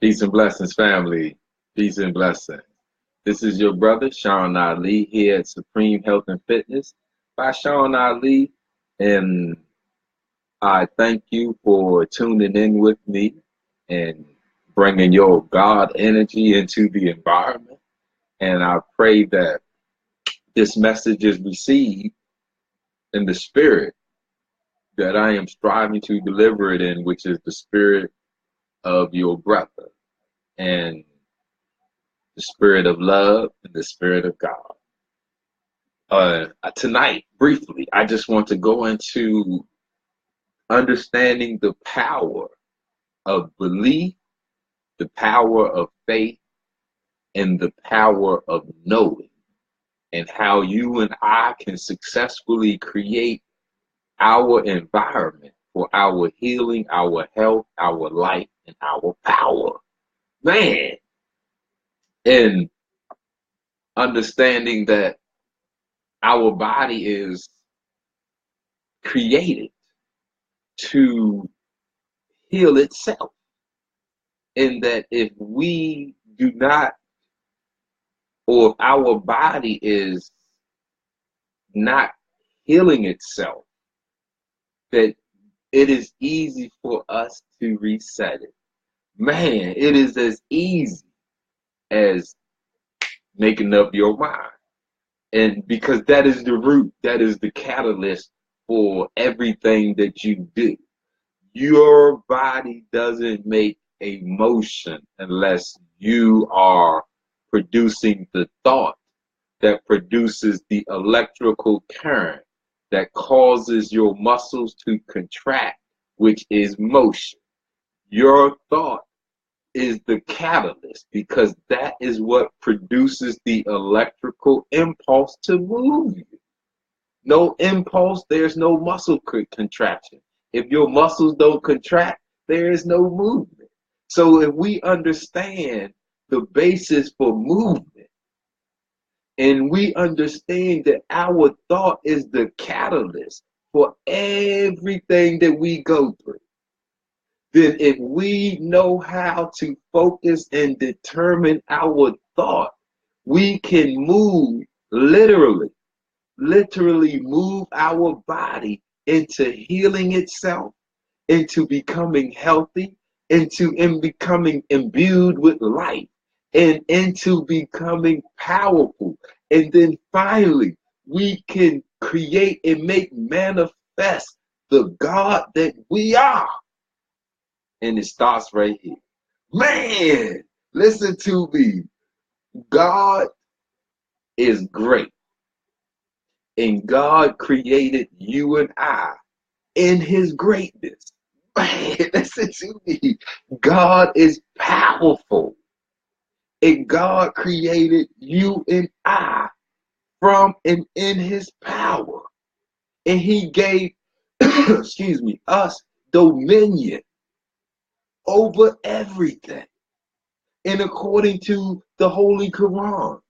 Peace and blessings, family. Peace and blessings. This is your brother, Sean Ali, here at Supreme Health and Fitness by Sean Ali. And I thank you for tuning in with me and bringing your God energy into the environment. And I pray that this message is received in the spirit that I am striving to deliver it in, which is the spirit of your brother. And the spirit of love and the spirit of God. Tonight, briefly, I just want to go into understanding the power of belief, the power of faith, and the power of knowing, and how you and I can successfully create our environment for our healing, our health, our life, and our power. Man, and understanding that our body is created to heal itself, and that if we do not, or if our body is not healing itself, that it is easy for us to reset it. Man, it is as easy as making up your mind. And because that is the root, that is the catalyst for everything that you do. Your body doesn't make a motion unless you are producing the thought that produces the electrical current that causes your muscles to contract, which is motion. Your thought is the catalyst because that is what produces the electrical impulse to move you. No impulse, there's no muscle contraction. If your muscles don't contract, there is no movement. So if we understand the basis for movement, and we understand that our thought is the catalyst for everything that we go through, then if we know how to focus and determine our thought, we can move literally move our body into healing itself, into becoming healthy, into becoming imbued with life, and into becoming powerful. And then finally, we can create and make manifest the God that we are. And it starts right here. Man, listen to me. God is great. And God created you and I in his greatness. Man, listen to me. God is powerful. And God created you and I from and in his power. And he gave, excuse me, us dominion over everything. And according to the Holy Quran,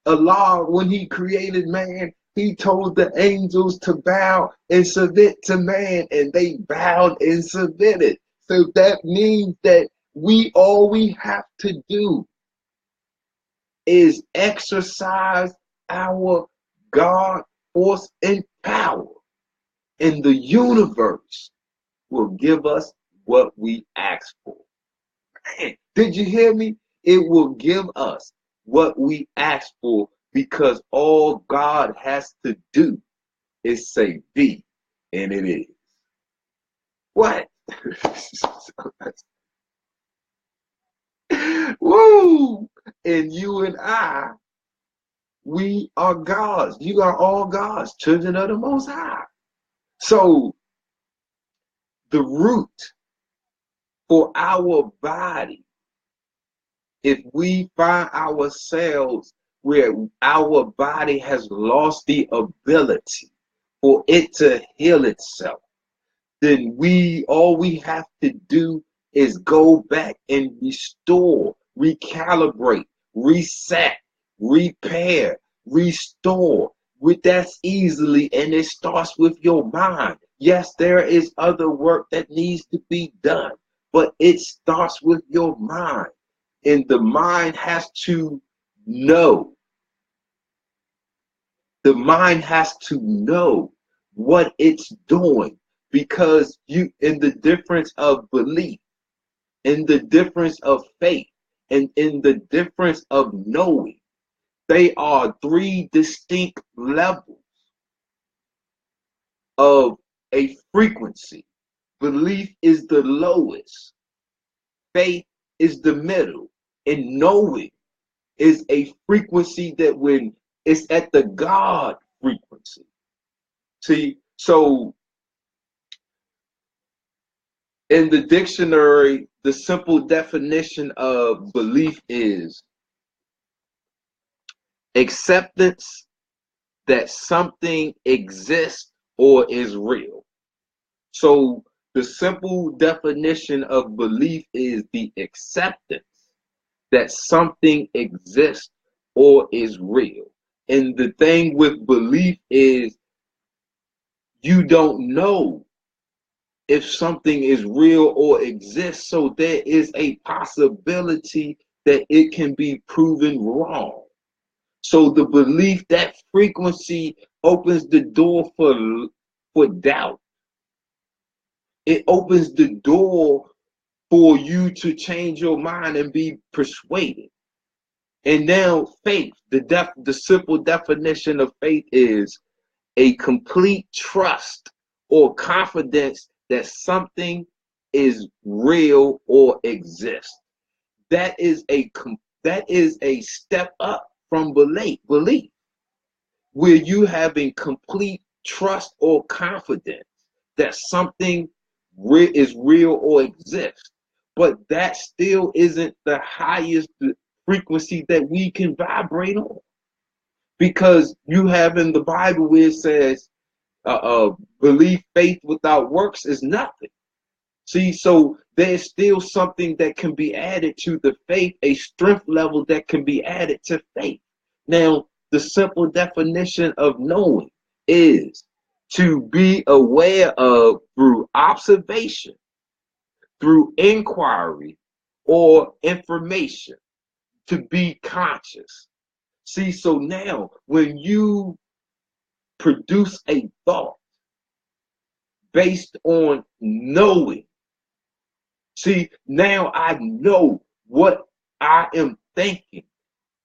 Allah, when he created man, he told the angels to bow and submit to man, and they bowed and submitted. So that means that all we have to do is exercise our God force and power, and the universe will give us what we ask for. Man, did you hear me? It will give us what we ask for, because all God has to do is say be, and it is. What? Woo! And you and I, we are gods. You are all gods, children of the Most High. So the root for our body, if we find ourselves where our body has lost the ability for it to heal itself, then all we have to do is go back and restore, recalibrate, reset, repair, restore. That's easily, and it starts with your mind. Yes, there is other work that needs to be done, but it starts with your mind. And the mind has to know. The mind has to know what it's doing, because in the difference of belief, in the difference of faith, and in the difference of knowing, they are three distinct levels of a frequency. Belief is the lowest, faith is the middle, and knowing is a frequency that when it's at the God frequency. See, so in the dictionary, the simple definition of belief is acceptance that something exists or is real. So the simple definition of belief is the acceptance that something exists or is real. And the thing with belief is you don't know if something is real or exists, so there is a possibility that it can be proven wrong. So the belief, that frequency, opens the door for doubt. It opens the door for you to change your mind and be persuaded. And now faith, the simple definition of faith is a complete trust or confidence that something is real or exists. That is a step up from belief, where you having complete trust or confidence that something is real or exists. But that still isn't the highest frequency that we can vibrate on, because you have in the Bible where it says belief, faith without works is nothing. See, so there's still something that can be added to the faith, a strength level that can be added to faith. Now, the simple definition of knowing is to be aware of through observation, through inquiry, or information, to be conscious. See, so now when you produce a thought based on knowing, see, now I know what I am thinking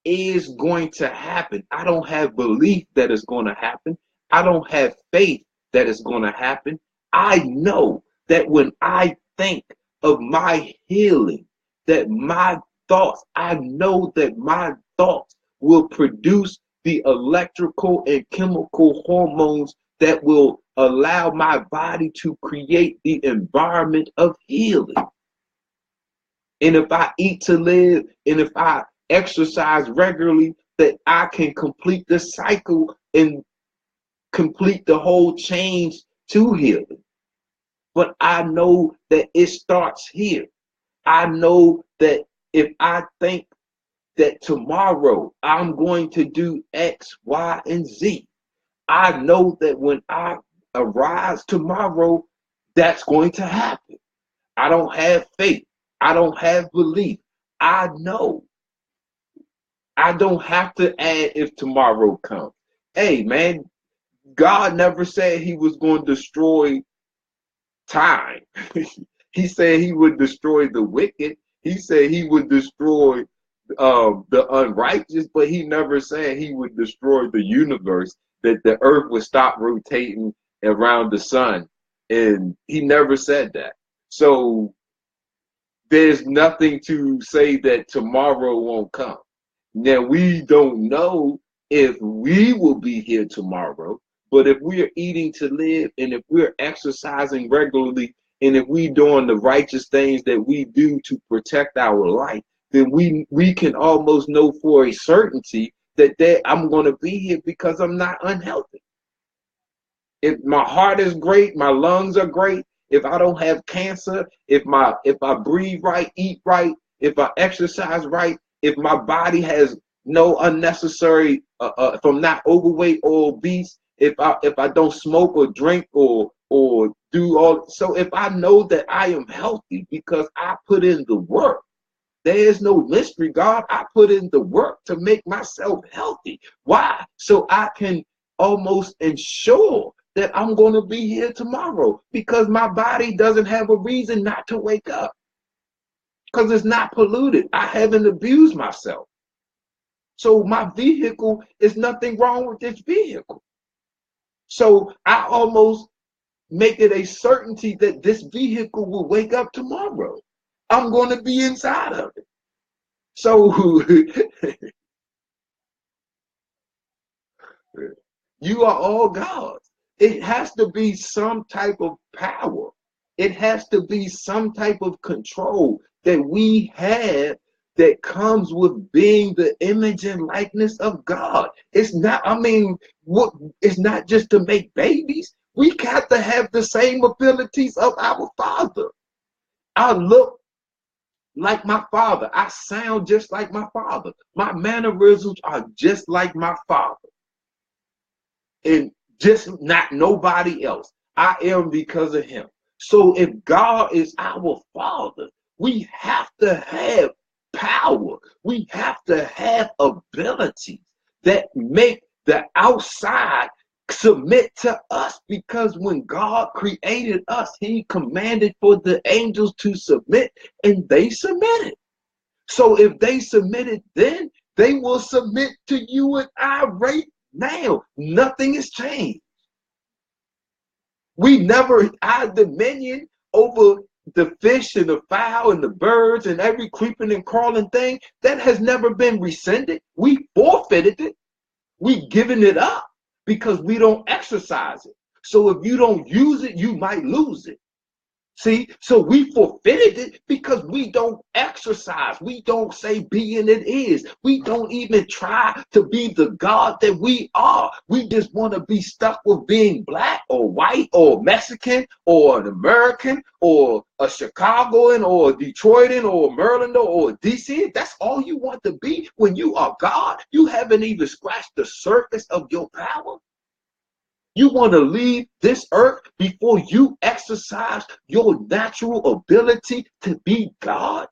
is going to happen. I don't have belief that it's going to happen. I don't have faith that it's going to happen. I know that when I think of my healing, that my thoughts, I know that my thoughts will produce the electrical and chemical hormones that will allow my body to create the environment of healing. And if I eat to live, and if I exercise regularly, that I can complete the cycle and complete the whole change to healing. But I know that it starts here. I know that if I think that tomorrow I'm going to do X, Y, and Z, I know that when I arise tomorrow, that's going to happen. I don't have faith. I don't have belief. I know. I don't have to add if tomorrow comes. Hey, man, God never said he was going to destroy time. He said he would destroy the wicked. He said he would destroy the unrighteous, but he never said he would destroy the universe, that the earth would stop rotating around the sun. And he never said that. So there's nothing to say that tomorrow won't come. Now, we don't know if we will be here tomorrow, but if we are eating to live, and if we're exercising regularly, and if we're doing the righteous things that we do to protect our life, then we can almost know for a certainty that I'm going to be here because I'm not unhealthy. If my heart is great, my lungs are great, if I don't have cancer, if I breathe right, eat right, if I exercise right, if my body has no unnecessary, if I'm not overweight or obese, if I don't smoke or drink or do all. So if I know that I am healthy because I put in the work, there is no mystery, God. I put in the work to make myself healthy. Why? So I can almost ensure that I'm going to be here tomorrow, because my body doesn't have a reason not to wake up, because it's not polluted. I haven't abused myself. So my vehicle, is nothing wrong with this vehicle. So I almost make it a certainty that this vehicle will wake up tomorrow. I'm going to be inside of it. So you are all God's. It has to be some type of power. It has to be some type of control that we have that comes with being the image and likeness of God. It's not, I mean, what, it's not just to make babies. We got to have the same abilities of our Father. I look like my Father. I sound just like my Father. My mannerisms are just like my Father. And just not nobody else. I am because of him. So if God is our Father, we have to have power. We have to have abilities that make the outside submit to us, because when God created us, he commanded for the angels to submit, and they submitted. So if they submitted then, they will submit to you and I right now. Nothing has changed. We never had dominion over the fish and the fowl and the birds and every creeping and crawling thing. That has never been rescinded. We forfeited it. We given it up because we don't exercise it. So if you don't use it, you might lose it. See, so we forfeited it because we don't exercise. We don't say be and it is. We don't even try to be the God that we are. We just want to be stuck with being black or white or Mexican or an American or a Chicagoan or a Detroitan or a Marylander or a DC. That's all you want to be when you are God. You haven't even scratched the surface of your power. You want to leave this earth before you exercise your natural ability to be God?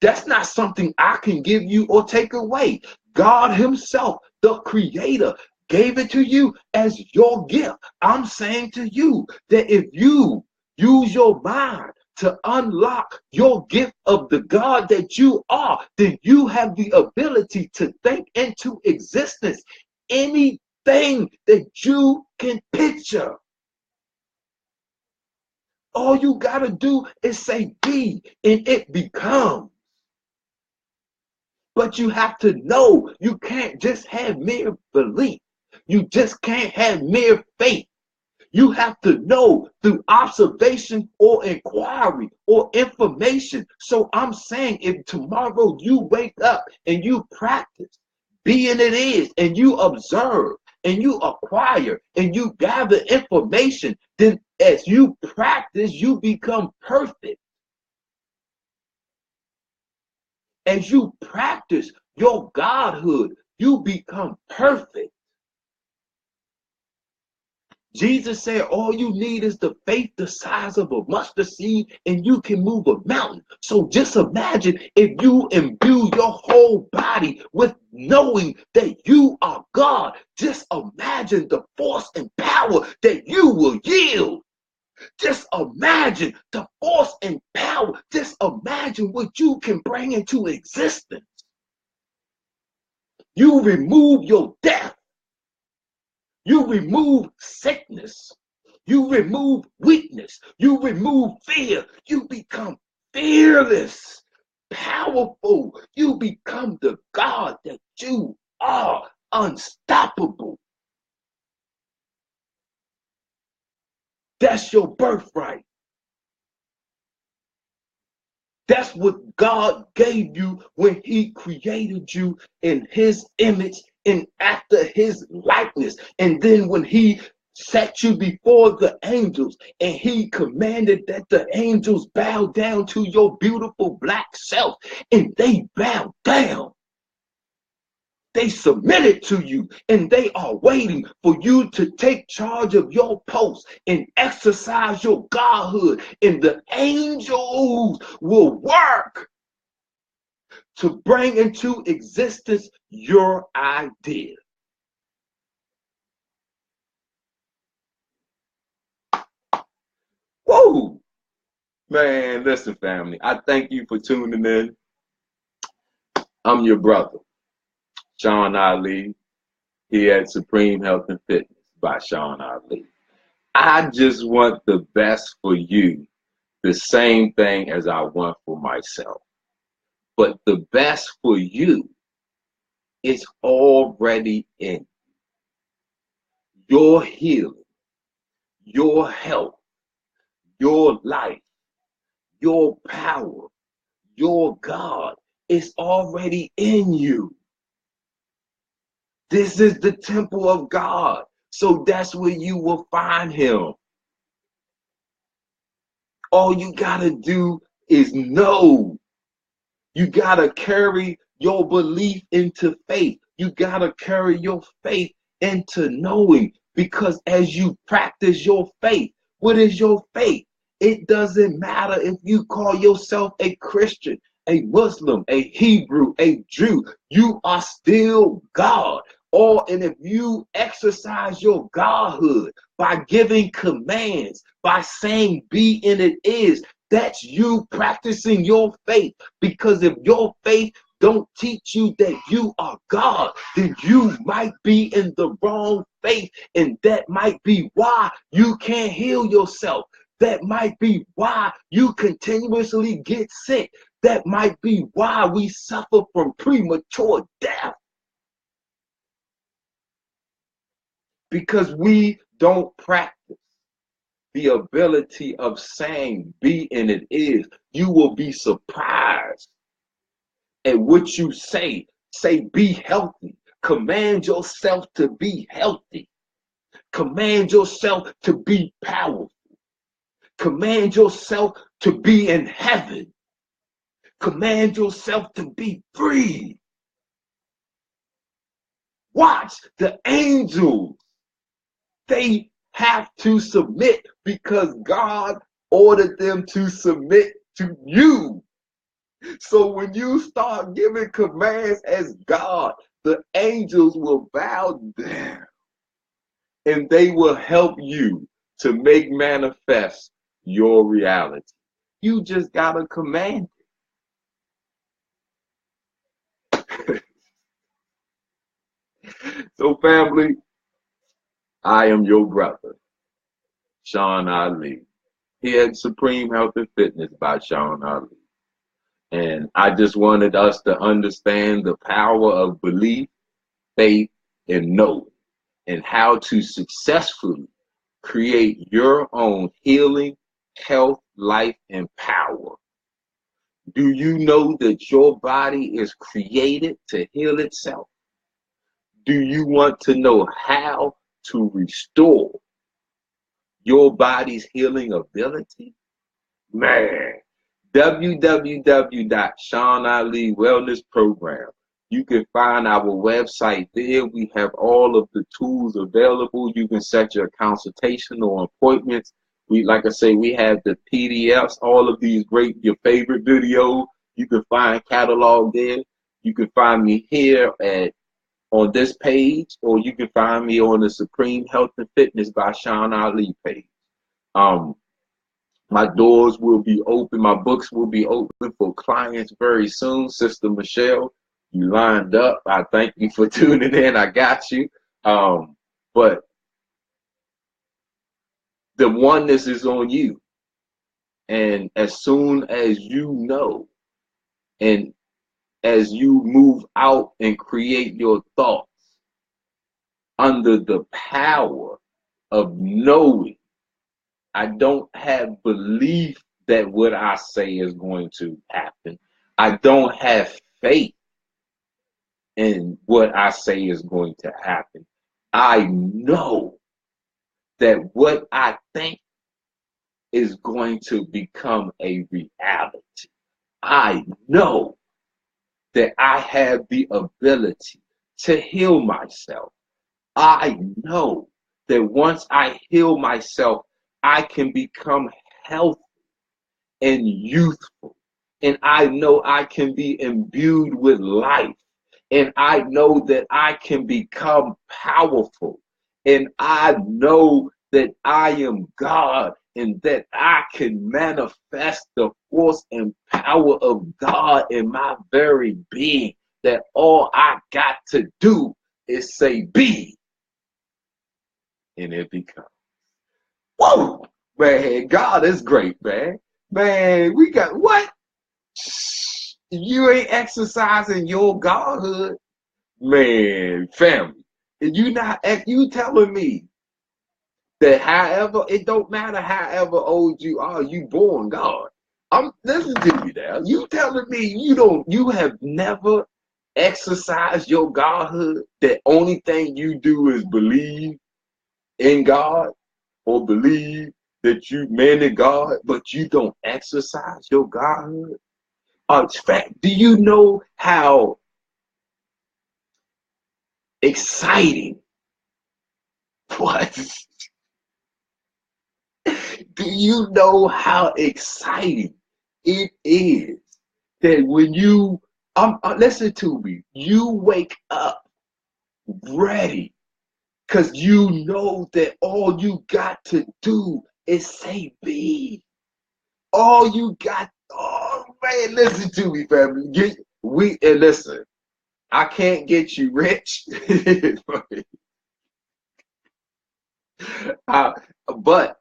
That's not something I can give you or take away. God himself, the creator, gave it to you as your gift. I'm saying to you that if you use your mind to unlock your gift of the God that you are, then you have the ability to think into existence anything that you can picture. All you got to do is say be, and it becomes. But you have to know, you can't just have mere belief. You just can't have mere faith. You have to know through observation or inquiry or information. So I'm saying, if tomorrow you wake up and you practice being it is, and you observe and you acquire and you gather information, then as you practice, you become perfect. As you practice your godhood, you become perfect. Jesus said all you need is the faith the size of a mustard seed, and you can move a mountain. So just imagine if you imbue your whole body with knowing that you are God. Just imagine the force and power that you will yield. Just imagine the force and power. Just imagine what you can bring into existence. You remove your death. You remove sickness. You remove weakness. You remove fear. You become fearless, powerful. You become the God that you are, unstoppable. That's your birthright. That's what God gave you when he created you in his image and after his likeness. And then when he set you before the angels and he commanded that the angels bow down to your beautiful black self, and they bow down. They submitted to you and they are waiting for you to take charge of your post and exercise your godhood. And the angels will work to bring into existence your idea. Whoa! Man, listen, family. I thank you for tuning in. I'm your brother, Sean Ali, here at Supreme Health and Fitness by Sean Ali. I just want the best for you, the same thing as I want for myself. But the best for you is already in your healing, your health, your life, your power, your God is already in you. This is the temple of God. So that's where you will find him. All you gotta do is know. You gotta carry your belief into faith. You gotta carry your faith into knowing, because as you practice your faith, what is your faith? It doesn't matter if you call yourself a Christian, a Muslim, a Hebrew, a Jew, you are still God. And if you exercise your godhood by giving commands, by saying be and it is, that's you practicing your faith. Because if your faith don't teach you that you are God, then you might be in the wrong faith. And that might be why you can't heal yourself. That might be why you continuously get sick. That might be why we suffer from premature death. Because we don't practice the ability of saying be and it is. You will be surprised at what you say. Say be healthy. Command yourself to be healthy. Command yourself to be powerful. Command yourself to be in heaven. Command yourself to be free. Watch the angels. They have to submit because God ordered them to submit to you. So when you start giving commands as God, the angels will bow down and they will help you to make manifest your reality. You just gotta command it. So family, I am your brother, Sean Ali, here at Supreme Health and Fitness by Sean Ali. And I just wanted us to understand the power of belief, faith, and knowing, and how to successfully create your own healing, health, life, and power. Do you know that your body is created to heal itself? Do you want to know how to restore your body's healing ability? Man, www.Sean Ali Wellness Program. You can find our website there. We have all of the tools available. You can set your consultation or appointments. Like I say, we have the PDFs, all of these great, your favorite videos. You can find catalog there. You can find me here on this page, or you can find me on the Supreme Health and Fitness by Sean Ali page. My doors will be open. My books will be open for clients very soon. Sister Michelle, you lined up. I thank you for tuning in. I got you. But the oneness is on you. And as soon as you know, and as you move out and create your thoughts under the power of knowing, I don't have belief that what I say is going to happen. I don't have faith in what I say is going to happen. I know that what I think is going to become a reality. I know that I have the ability to heal myself. I know that once I heal myself, I can become healthy and youthful. And I know I can be imbued with life. And I know that I can become powerful. And I know that I am God and that I can manifest the force and power of God in my very being. That all I got to do is say, be, and it becomes. Whoa, man, God is great, man. Man, we got what? You ain't exercising your godhood, man, family. And you telling me that however, it don't matter however old you are, you born God. I'm listen to me now. You telling me you have never exercised your godhood, that only thing you do is believe in God or believe that you man in God, but you don't exercise your godhood? In fact, do you know how exciting what? Do you know how exciting it is that when you listen to me, you wake up ready because you know that all you got to do is say be. All you got, oh man, listen to me, family. And listen, I can't get you rich, but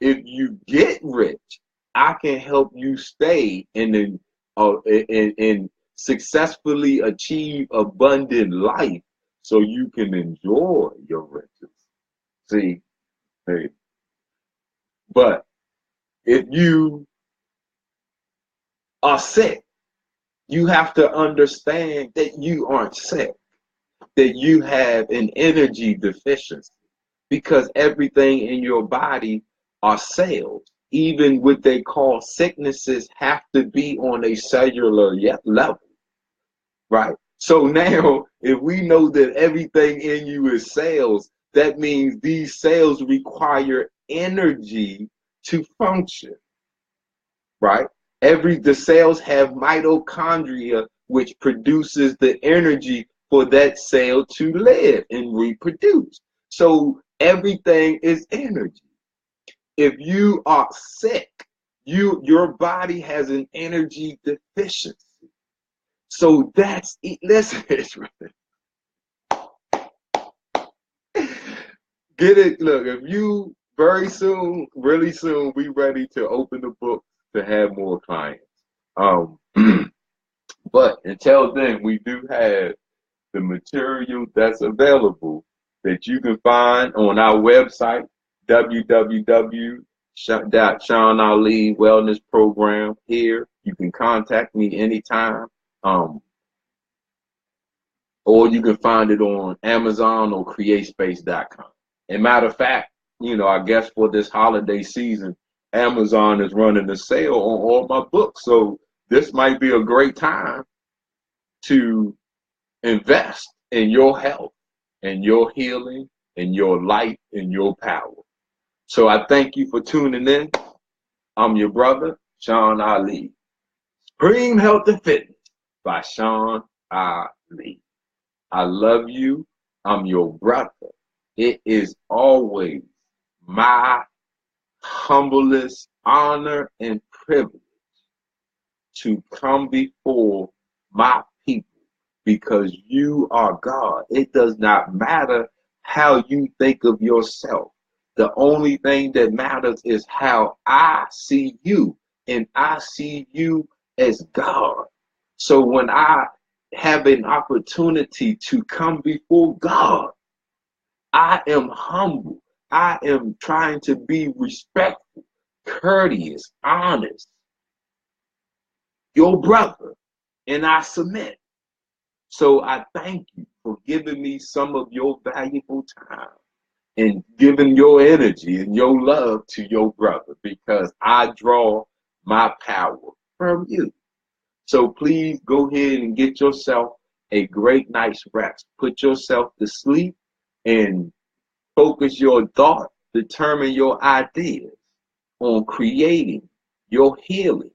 if you get rich, I can help you stay and successfully achieve abundant life, so you can enjoy your riches. See, hey, but if you are sick, you have to understand that you aren't sick, that you have an energy deficiency, because everything in your body are cells. Even what they call sicknesses have to be on a cellular level, right? So now, if we know that everything in you is cells, that means these cells require energy to function, right? The cells have mitochondria, which produces the energy for that cell to live and reproduce. So everything is energy. If you are sick, your body has an energy deficiency. So that's it. Listen, get it. Look, if you very soon, really soon, we ready to open the book to have more clients. But until then, we do have the material that's available that you can find on our website, www.Sean Ali Wellness Program. Here, you can contact me anytime, or you can find it on Amazon or CreateSpace.com. And matter of fact, I guess for this holiday season, Amazon is running a sale on all my books, so this might be a great time to invest in your health and your healing and your light and your power. So I thank you for tuning in. I'm your brother, Sean Ali. Supreme Health and Fitness by Sean Ali. I love you. I'm your brother. It is always my humblest honor and privilege to come before my people, because you are God. It does not matter how you think of yourself. The only thing that matters is how I see you, and I see you as God. So when I have an opportunity to come before God, I am humble. I am trying to be respectful, courteous, honest, your brother, and I submit. So I thank you for giving me some of your valuable time and giving your energy and your love to your brother, because I draw my power from you. So please go ahead and get yourself a great night's rest. Put yourself to sleep and focus your thought, determine your ideas on creating your healing,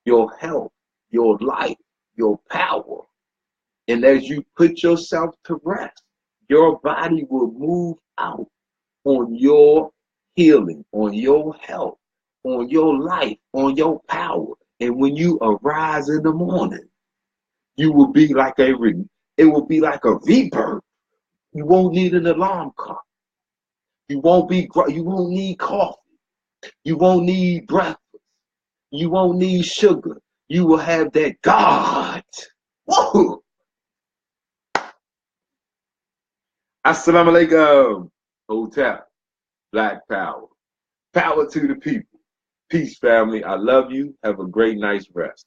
your health, your life, your power. And as you put yourself to rest, your body will move out on your healing, on your health, on your life, on your power. And when you arise in the morning, you will be like it will be like a rebirth. You won't need an alarm clock. You won't need coffee. You won't need breakfast. You won't need sugar. You will have that God. Whoa! Assalamu alaikum. Hotel. Black power. Power to the people. Peace, family. I love you. Have a great night's rest.